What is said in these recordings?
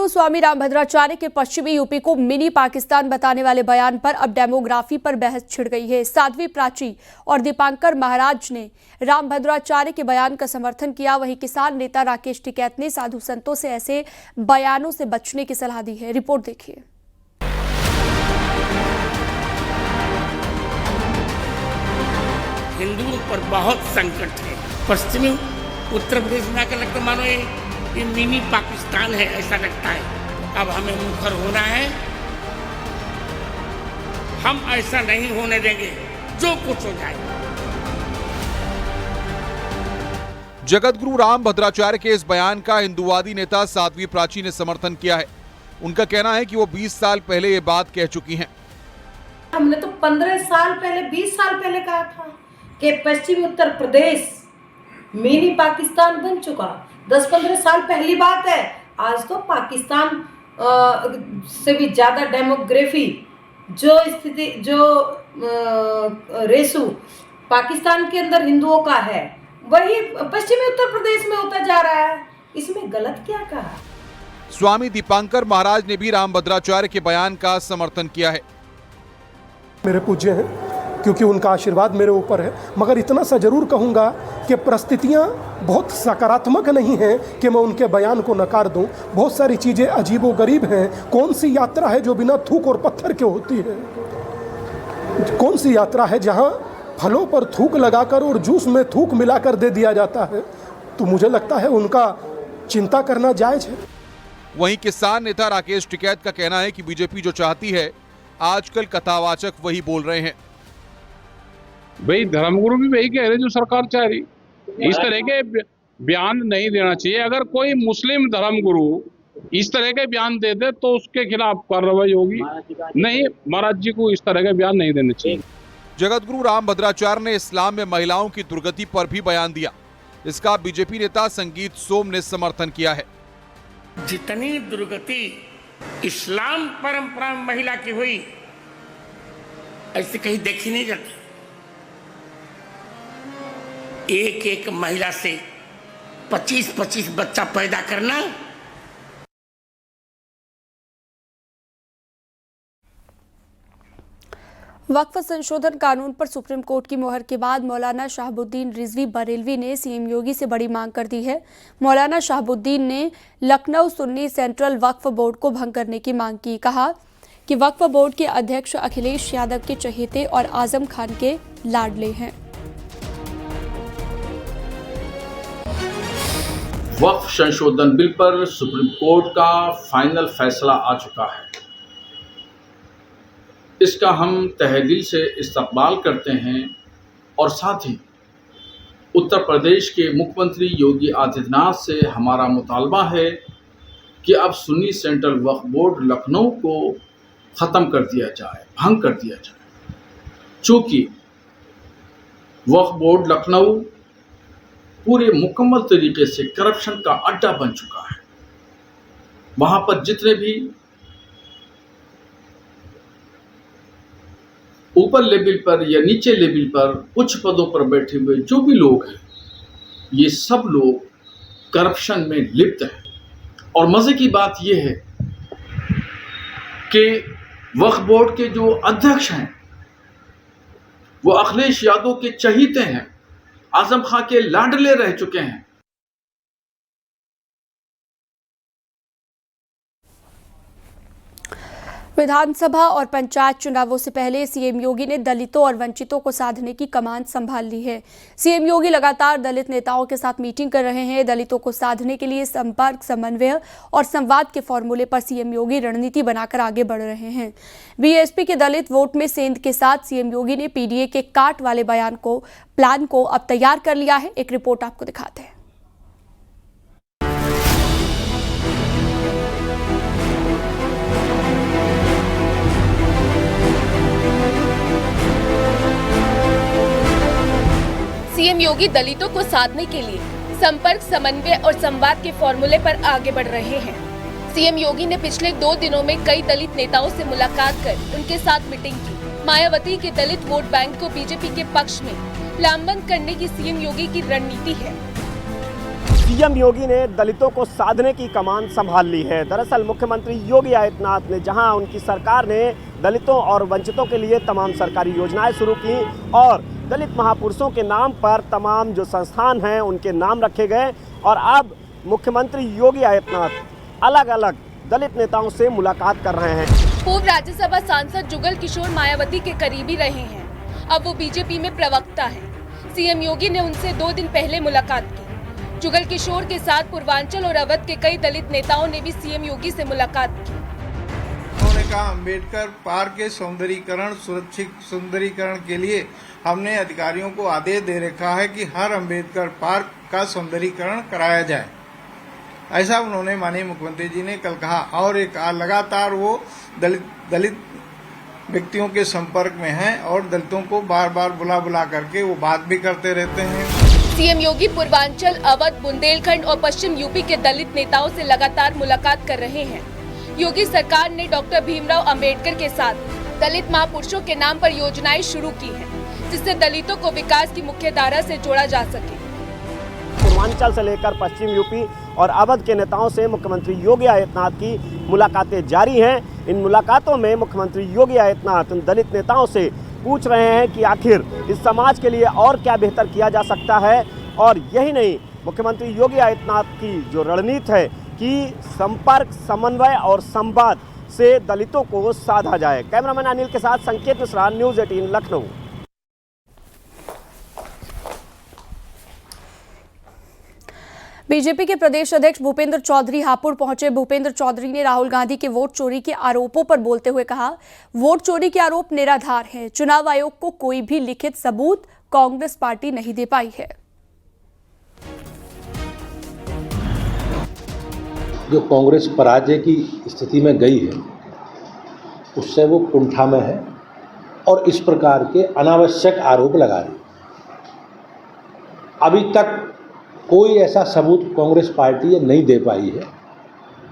स्वामी रामभद्राचार्य के पश्चिमी यूपी को मिनी पाकिस्तान बताने वाले बयान पर अब डेमोग्राफी पर बहस छिड़ गई है। साध्वी प्राची और दीपांकर महाराज ने रामभद्राचार्य के बयान का समर्थन किया। वहीं किसान नेता राकेश टिकैत ने साधु संतों से ऐसे बयानों से बचने की सलाह दी है। रिपोर्ट देखिए। हिंदुओं पर बहुत संकट है। पश्चिमी उत्तर प्रदेश में आकर लगता मानो ये मिनी पाकिस्तान है, ऐसा लगता है। अब हमें मुखर होना है, हम ऐसा नहीं होने देंगे, जो कुछ हो जाए। जगतगुरु रामभद्राचार्य के इस बयान का हिंदुवादी नेता साध्वी प्राची ने समर्थन किया है। उनका कहना है कि वो 20 साल पहले ये बात कह चुकी हैं। हमने तो 15 साल पहले 20 साल पहले कहा था कि पश्चिमी उत्तर प्रदेश मिनी पाकिस्तान बन चुका। 10-15 साल पहली बात है। आज तो पाकिस्तान से भी ज्यादा डेमोग्राफी जो स्थिति जो रेशो पाकिस्तान के अंदर हिंदुओं का है, वही पश्चिमी उत्तर प्रदेश में होता जा रहा है। इसमें गलत क्या कहा? स्वामी दीपांकर महाराज ने भी रामभद्राचार्य के बयान का समर्थन किया है। मेरे पूज्य हैं, क्योंकि उनका आशीर्वाद मेरे ऊपर है, मगर इतना सा जरूर कहूँगा कि परिस्थितियाँ बहुत सकारात्मक नहीं हैं कि मैं उनके बयान को नकार दूं। बहुत सारी चीज़ें अजीबोगरीब हैं। कौन सी यात्रा है जो बिना थूक और पत्थर के होती है? कौन सी यात्रा है जहां फलों पर थूक लगाकर और जूस में थूक मिलाकर दे दिया जाता है? तो मुझे लगता है उनका चिंता करना जायज है। वहीं किसान नेता राकेश टिकैत का कहना है कि बीजेपी जो चाहती है, आजकल कथावाचक वही बोल रहे हैं। भाई धर्मगुरु भी वही कह रहे जो सरकार चाह रही। इस तरह के बयान नहीं देना चाहिए। अगर कोई मुस्लिम धर्मगुरु इस तरह के बयान दे दे तो उसके खिलाफ कार्रवाई होगी। नहीं, महाराज जी को इस तरह के बयान नहीं देने चाहिए। जगतगुरु रामभद्राचार्य ने इस्लाम में महिलाओं की दुर्गति पर भी बयान दिया। इसका बीजेपी नेता संगीत सोम ने समर्थन किया है। जितनी दुर्गति इस्लाम परंपरा में महिला की हुई, ऐसे कहीं देखी नहीं जाती। एक महिला से 25-25 बच्चा पैदा करना। वक्फ संशोधन कानून पर सुप्रीम कोर्ट की मोहर के बाद मौलाना शहाबुद्दीन रिजवी बरेलवी ने सीएम योगी से बड़ी मांग कर दी है। मौलाना शहाबुद्दीन ने लखनऊ सुन्नी सेंट्रल वक्फ बोर्ड को भंग करने की मांग की। कहा कि वक्फ बोर्ड के अध्यक्ष अखिलेश यादव के चहेते और आजम खान के लाडले हैं। वक्फ संशोधन बिल पर सुप्रीम कोर्ट का फाइनल फैसला आ चुका है। इसका हम तहे दिल से इस्तकबाल करते हैं और साथ ही उत्तर प्रदेश के मुख्यमंत्री योगी आदित्यनाथ से हमारा मुतालबा है कि अब सुन्नी सेंट्रल वक्फ बोर्ड लखनऊ को ख़त्म कर दिया जाए, भंग कर दिया जाए। चूँकि वक्फ बोर्ड लखनऊ पूरे मुकम्मल तरीके से करप्शन का अड्डा बन चुका है। वहाँ पर जितने भी ऊपर लेवल पर या नीचे लेवल पर उच्च पदों पर बैठे हुए जो भी लोग हैं, ये सब लोग करप्शन में लिप्त हैं। और मज़े की बात यह है कि वक्फ बोर्ड के जो अध्यक्ष हैं वो अखिलेश यादव के चहीते हैं, आजम खान के लाडले रह चुके हैं। विधानसभा और पंचायत चुनावों से पहले सीएम योगी ने दलितों और वंचितों को साधने की कमान संभाल ली है। सीएम योगी लगातार दलित नेताओं के साथ मीटिंग कर रहे हैं। दलितों को साधने के लिए संपर्क, समन्वय और संवाद के फॉर्मूले पर सीएम योगी रणनीति बनाकर आगे बढ़ रहे हैं। बीएसपी के दलित वोट में सेंध के साथ सीएम योगी ने पीडीए के काट वाले प्लान को अब तैयार कर लिया है। एक रिपोर्ट आपको दिखाते हैं। सीएम योगी दलितों को साधने के लिए संपर्क, समन्वय और संवाद के फॉर्मूले पर आगे बढ़ रहे हैं। सीएम योगी ने पिछले 2 दिनों में कई दलित नेताओं से मुलाकात कर उनके साथ मीटिंग की। मायावती के दलित वोट बैंक को बीजेपी के पक्ष में लामबंद करने की सीएम योगी की रणनीति है। सीएम योगी ने दलितों को साधने की कमान संभाल ली है। दरअसल मुख्यमंत्री योगी आदित्यनाथ ने जहां उनकी सरकार ने दलितों और वंचितों के लिए तमाम सरकारी योजनाएं शुरू की और दलित महापुरुषों के नाम पर तमाम जो संस्थान हैं उनके नाम रखे गए, और अब मुख्यमंत्री योगी आदित्यनाथ अलग अलग दलित नेताओं से मुलाकात कर रहे हैं। पूर्व राज्यसभा सांसद जुगल किशोर मायावती के करीबी रहे हैं, अब वो बीजेपी में प्रवक्ता हैं। सीएम योगी ने उनसे 2 दिन पहले मुलाकात की। जुगल किशोर के साथ पूर्वांचल और अवध के कई दलित नेताओं ने भी सीएम योगी से मुलाकात की। उन्होंने कहा अम्बेडकर पार्क के सौंदर्यीकरण, सुरक्षित सौंदर्यीकरण के लिए हमने अधिकारियों को आदेश दे रखा है कि हर अम्बेडकर पार्क का सौंदर्यीकरण कराया जाए। ऐसा उन्होंने माननीय मुख्यमंत्री जी ने कल कहा, और एक लगातार वो दलित व्यक्तियों के संपर्क में हैं और दलितों को बार बार बुला करके वो बात भी करते रहते हैं। सीएम योगी पूर्वांचल, अवध, बुंदेलखंड और पश्चिम यूपी के दलित नेताओं से लगातार मुलाकात कर रहे हैं। योगी सरकार ने डॉक्टर भीमराव अंबेडकर के साथ दलित महापुरुषों के नाम पर योजनाएं शुरू की हैं, जिससे दलितों को विकास की मुख्य धारा से जोड़ा जा सके। पूर्वांचल से लेकर पश्चिम यूपी और अवध के नेताओं से मुख्यमंत्री योगी आदित्यनाथ की मुलाकातें जारी हैं। इन मुलाकातों में मुख्यमंत्री योगी आदित्यनाथ उन दलित नेताओं से पूछ रहे हैं कि आखिर इस समाज के लिए और क्या बेहतर किया जा सकता है, और यही नहीं, मुख्यमंत्री योगी आदित्यनाथ की जो रणनीति है कि संपर्क, समन्वय और संवाद से दलितों को साधा जाए। कैमरामैन अनिल के साथ संकेत मिश्रा, न्यूज़ 18 लखनऊ। बीजेपी के प्रदेश अध्यक्ष भूपेंद्र चौधरी हापुड़ पहुंचे। भूपेंद्र चौधरी ने राहुल गांधी के वोट चोरी के आरोपों पर बोलते हुए कहा, वोट चोरी के आरोप निराधार हैं। चुनाव आयोग को कोई भी लिखित सबूत कांग्रेस पार्टी नहीं दे पाई है। जो कांग्रेस पराजय की स्थिति में गई है उससे वो कुंठा में है और इस प्रकार के अनावश्यक आरोप लगा रही। अभी तक कोई ऐसा सबूत कांग्रेस पार्टी नहीं दे पाई है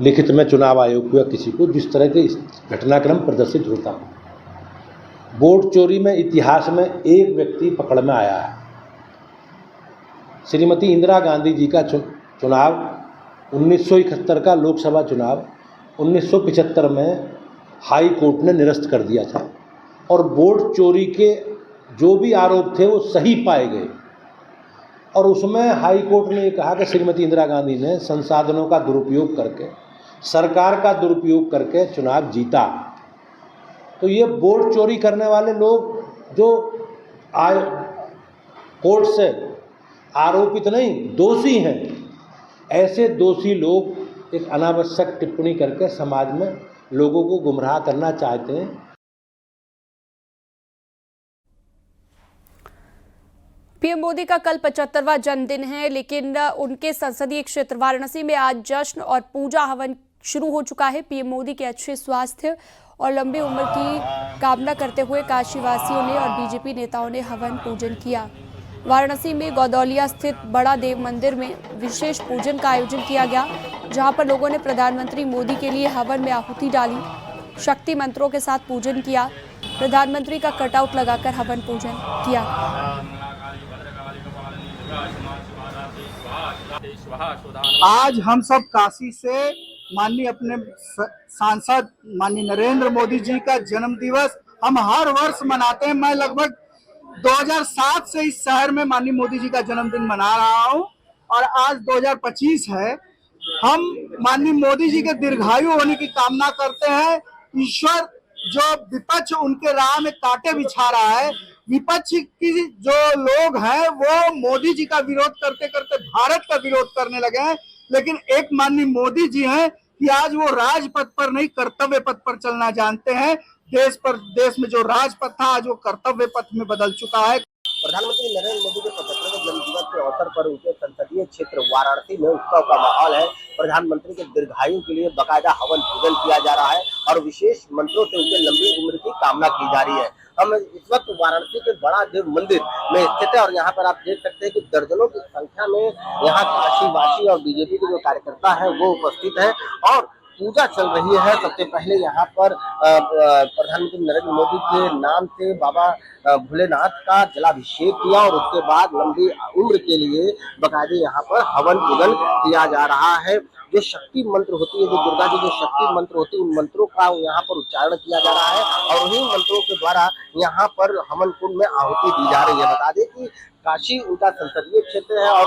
लिखित में चुनाव आयोग को या किसी को, जिस तरह के घटनाक्रम प्रदर्शित होता हो। वोट चोरी में इतिहास में एक व्यक्ति पकड़ में आया है। श्रीमती इंदिरा गांधी जी का चुनाव 1971 का लोकसभा चुनाव 1975 में हाई कोर्ट ने निरस्त कर दिया था और वोट चोरी के जो भी आरोप थे वो सही पाए गए, और उसमें हाई कोर्ट ने कहा कि श्रीमती इंदिरा गांधी ने संसाधनों का दुरुपयोग करके, सरकार का दुरुपयोग करके चुनाव जीता। तो ये वोट चोरी करने वाले लोग जो कोर्ट से आरोपित नहीं, दोषी हैं, ऐसे दोषी लोग एक अनावश्यक टिप्पणी करके समाज में लोगों को गुमराह करना चाहते हैं। पीएम मोदी का कल 75वां जन्मदिन है, लेकिन उनके संसदीय क्षेत्र वाराणसी में आज जश्न और पूजा हवन शुरू हो चुका है। पीएम मोदी के अच्छे स्वास्थ्य और लंबी उम्र की कामना करते हुए काशीवासियों ने और बीजेपी नेताओं ने हवन पूजन किया। वाराणसी में गौदौलिया स्थित बड़ा देव मंदिर में विशेष पूजन का आयोजन किया गया, जहां पर लोगों ने प्रधानमंत्री मोदी के लिए हवन में आहुति डाली, शक्ति मंत्रों के साथ पूजन किया। प्रधानमंत्री का कटआउट लगाकर हवन पूजन किया। आज हम सब काशी से माननीय अपने सांसद माननीय नरेंद्र मोदी जी का जन्म दिवस हम हर वर्ष मनाते हैं। मैं लगभग 2007 से इस शहर में माननीय मोदी जी का जन्मदिन मना रहा हूं और आज 2025 है। हम माननीय मोदी जी के दीर्घायु होने की कामना करते हैं। ईश्वर जो विपक्ष उनके राह में कांटे बिछा रहा है, विपक्ष की जो लोग हैं वो मोदी जी का विरोध करते करते भारत का विरोध करने लगे हैं, लेकिन एक माननीय मोदी जी हैं कि आज वो राजपथ पर नहीं कर्तव्य पथ पर चलना जानते हैं। देश में जो राजपथ था आज वो कर्तव्य पथ में बदल चुका है। प्रधानमंत्री नरेंद्र मोदी के 75वें जन्मदिवस के अवसर पर उनके संसदीय क्षेत्र वाराणसी में उत्सव का माहौल है। प्रधानमंत्री के दीर्घायु के लिए बाकायदा हवन पूजन किया जा रहा है और विशेष मंत्रों से उनके लंबी उम्र की कामना की जा रही है। हम इस वक्त वाराणसी के बड़ा देव मंदिर में स्थित है और यहाँ पर आप देख सकते हैं कि दर्जनों की संख्या में यहाँ काशीवासी और बीजेपी के जो कार्यकर्ता हैं वो उपस्थित हैं और पूजा चल रही है। सबसे पहले यहाँ पर प्रधानमंत्री नरेंद्र मोदी के नाम से बाबा भोलेनाथ का जलाभिषेक किया और उसके बाद लंबी उम्र के लिए बकायदे यहाँ पर हवन पूजन किया जा रहा है। जो शक्ति मंत्र होती है, जो दुर्गा जी जो शक्ति मंत्र होती है, उन मंत्रों का यहाँ पर उच्चारण किया जा रहा है और उन्हीं मंत्रों के द्वारा यहाँ पर हवन कुंड में आहुति दी जा रही है। बता दें कि काशी उनका संसदीय क्षेत्र है और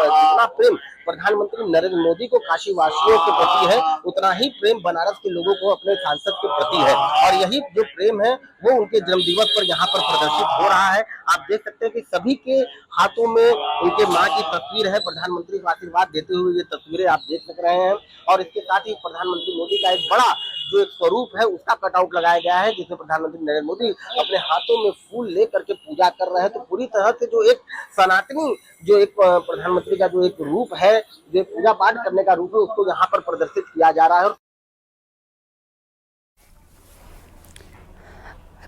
जितना प्रेम प्रधानमंत्री नरेंद्र मोदी को काशी वासियों के प्रति है, उतना ही प्रेम बनारस के लोगों को अपने सांसद के प्रति है और यही जो प्रेम है वो उनके जन्मदिवस पर यहाँ पर प्रदर्शित हो रहा है। आप देख सकते हैं कि सभी के हाथों में उनके मां की तस्वीर है। प्रधानमंत्री को आशीर्वाद देते हुए ये तस्वीरें आप देख सक रहे हैं और इसके साथ ही प्रधानमंत्री मोदी का एक बड़ा जो एक स्वरूप है उसका कटआउट लगाया गया है, जिसमें प्रधानमंत्री नरेंद्र मोदी अपने हाथों में फूल लेकर के पूजा कर रहे हैं। तो पूरी तरह से जो एक सनातनी जो एक प्रधानमंत्री का जो एक रूप है, जो पूजा पाठ करने का रूप है, उसको यहाँ पर प्रदर्शित किया जा रहा है।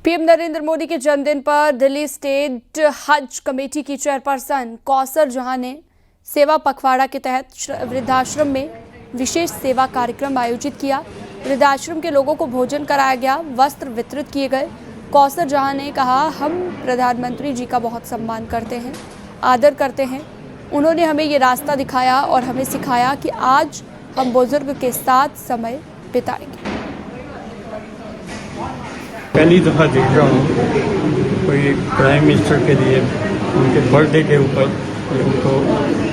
पीएम नरेंद्र मोदी के जन्मदिन पर दिल्ली स्टेट हज कमेटी की चेयरपर्सन कौसर जहां ने सेवा पखवाड़ा के तहत वृद्धाश्रम में विशेष सेवा कार्यक्रम आयोजित किया। वृद्धाश्रम के लोगों को भोजन कराया गया, वस्त्र वितरित किए गए। कौसर जहां ने कहा, हम प्रधानमंत्री जी का बहुत सम्मान करते हैं, आदर करते हैं। उन्होंने हमें ये रास्ता दिखाया और हमें सिखाया कि आज हम बुजुर्ग के साथ समय बिताएंगे। पहली दफ़ा देख रहा हूँ कोई प्राइम मिनिस्टर के लिए उनके बर्थडे के ऊपर उनको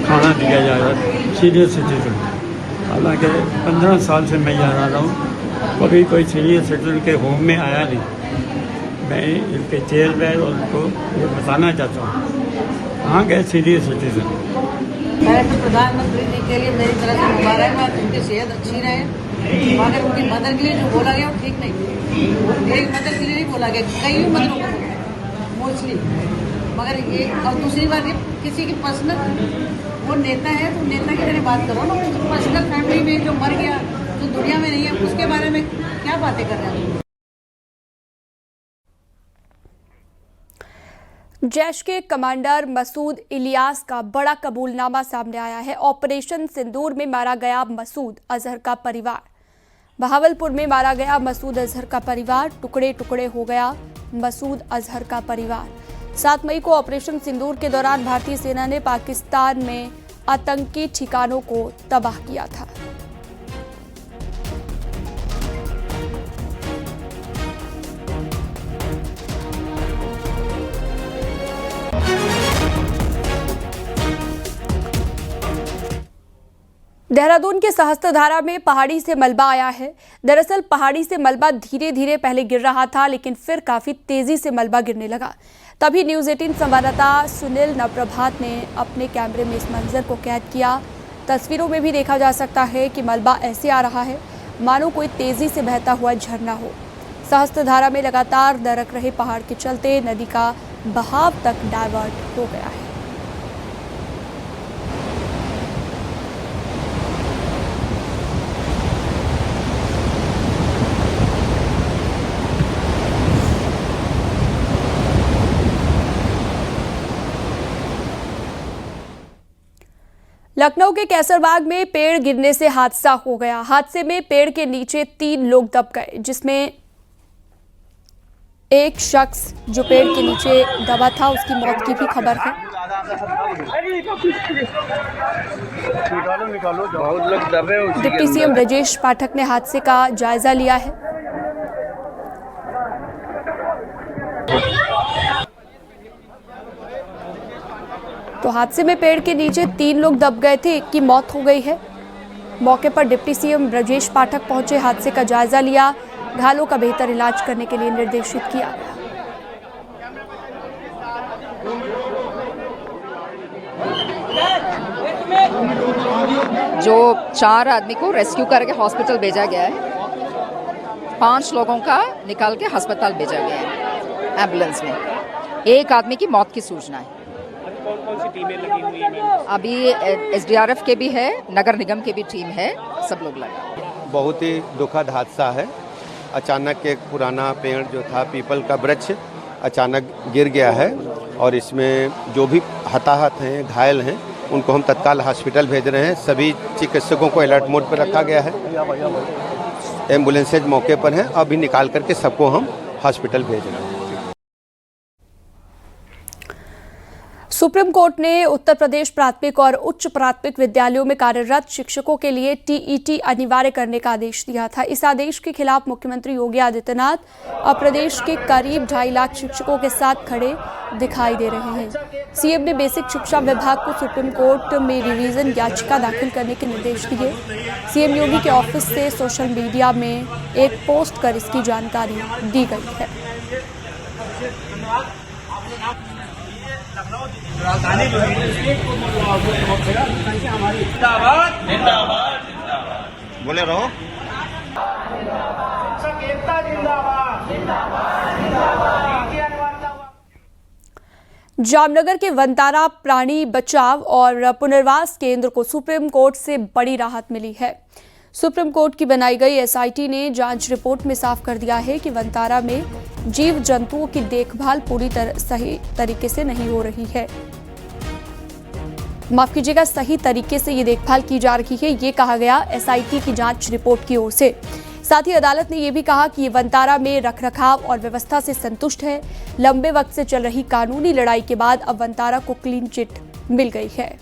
खाना दिया जा रहा है, सीनियर सिटीजन। हालांकि 15 साल से मैं यहाँ रहा हूँ, कभी कोई सीनियर सिटीजन के होम में आया नहीं। मैं इनके चेयरमैन और उनको ये बताना चाहता हूँ, कहाँ गए सीनियर सिटीजन। मैं तो प्रधानमंत्री जी के लिए मेरी तरफ से मुबारक, उनकी सेहत अच्छी रहे, मगर उनकी मदद के लिए जो बोला गया वो ठीक नहीं। एक मदद के लिए नहीं बोला गया, कई भी मददों को बोला मोस्टली, मगर ये और दूसरी बात ये किसी की पर्सनल वो नेता है तो नेता की तरह बात करो ना। पर्सनल फैमिली में जो मर गया, जो दुनिया में नहीं है, उसके बारे में क्या बातें कर रहे हैं। जैश के कमांडर मसूद इलियास का बड़ा कबूलनामा सामने आया है। ऑपरेशन सिंदूर में मारा गया मसूद अजहर का परिवार। बहावलपुर में मारा गया मसूद अजहर का परिवार, टुकड़े टुकड़े हो गया मसूद अजहर का परिवार। 7 मई को ऑपरेशन सिंदूर के दौरान भारतीय सेना ने पाकिस्तान में आतंकी ठिकानों को तबाह किया था। देहरादून के सहस्त्रधारा में पहाड़ी से मलबा आया है। दरअसल पहाड़ी से मलबा धीरे धीरे पहले गिर रहा था, लेकिन फिर काफी तेजी से मलबा गिरने लगा। तभी न्यूज़ 18 संवाददाता सुनील नवप्रभात ने अपने कैमरे में इस मंजर को कैद किया। तस्वीरों में भी देखा जा सकता है कि मलबा ऐसे आ रहा है मानो कोई तेजी से बहता हुआ झरना हो। सहस्त्रधारा में लगातार दरक रहे पहाड़ के चलते नदी का बहाव तक डायवर्ट हो गया है। लखनऊ के कैसरबाग में पेड़ गिरने से हादसा हो गया। हादसे में पेड़ के नीचे 3 लोग दब गए, जिसमें एक शख्स जो पेड़ के नीचे दबा था उसकी मौत की भी खबर है। डिप्टी सीएम ब्रजेश पाठक ने हादसे का जायजा लिया है। तो हादसे में पेड़ के नीचे 3 लोग दब गए थे, एक की मौत हो गई है। मौके पर डिप्टी सीएम ब्रजेश पाठक पहुंचे, हादसे का जायजा लिया, घायलों का बेहतर इलाज करने के लिए निर्देशित किया गया। जो 4 आदमी को रेस्क्यू करके हॉस्पिटल भेजा गया है, 5 लोगों का निकाल के अस्पताल भेजा गया है एम्बुलेंस में। 1 आदमी की मौत की सूचना है। कौन सी टीमें लगी हुई हैं? अभी एसडीआरएफ के भी है, नगर निगम की भी टीम है, सब लोग लगे। बहुत ही दुखद हादसा है। अचानक एक पुराना पेड़ जो था पीपल का वृक्ष अचानक गिर गया है और इसमें जो भी हताहत हैं, घायल हैं, उनको हम तत्काल हॉस्पिटल भेज रहे हैं। सभी चिकित्सकों को अलर्ट मोड पर रखा गया है। एम्बुलेंसेज मौके पर हैं, अभी निकाल करके सबको हम हॉस्पिटल भेज रहे हैं। सुप्रीम कोर्ट ने उत्तर प्रदेश प्राथमिक और उच्च प्राथमिक विद्यालयों में कार्यरत शिक्षकों के लिए टीईटी अनिवार्य करने का आदेश दिया था। इस आदेश के खिलाफ मुख्यमंत्री योगी आदित्यनाथ अब प्रदेश के करीब 2.5 लाख शिक्षकों के साथ खड़े दिखाई दे रहे हैं। सीएम ने बेसिक शिक्षा विभाग को सुप्रीम कोर्ट में रिवीजन याचिका दाखिल करने के निर्देश दिए। सीएम योगी के ऑफिस से सोशल मीडिया में एक पोस्ट कर इसकी जानकारी दी गई है। राजधानी जो है बोले रहो। जामनगर के वनतारा प्राणी बचाव और पुनर्वास केंद्र को सुप्रीम कोर्ट से बड़ी राहत मिली है। सुप्रीम कोर्ट की बनाई गई एसआईटी ने जांच रिपोर्ट में साफ कर दिया है कि वनतारा में जीव जंतुओं की देखभाल पूरी तरह सही तरीके से नहीं हो रही है। माफ कीजिएगा, सही तरीके से ये देखभाल की जा रही है, ये कहा गया एसआईटी की जांच रिपोर्ट की ओर से। साथ ही अदालत ने यह भी कहा कि ये वनतारा में रखरखाव और व्यवस्था से संतुष्ट है। लंबे वक्त से चल रही कानूनी लड़ाई के बाद अब वनतारा को क्लीन चिट मिल गई है।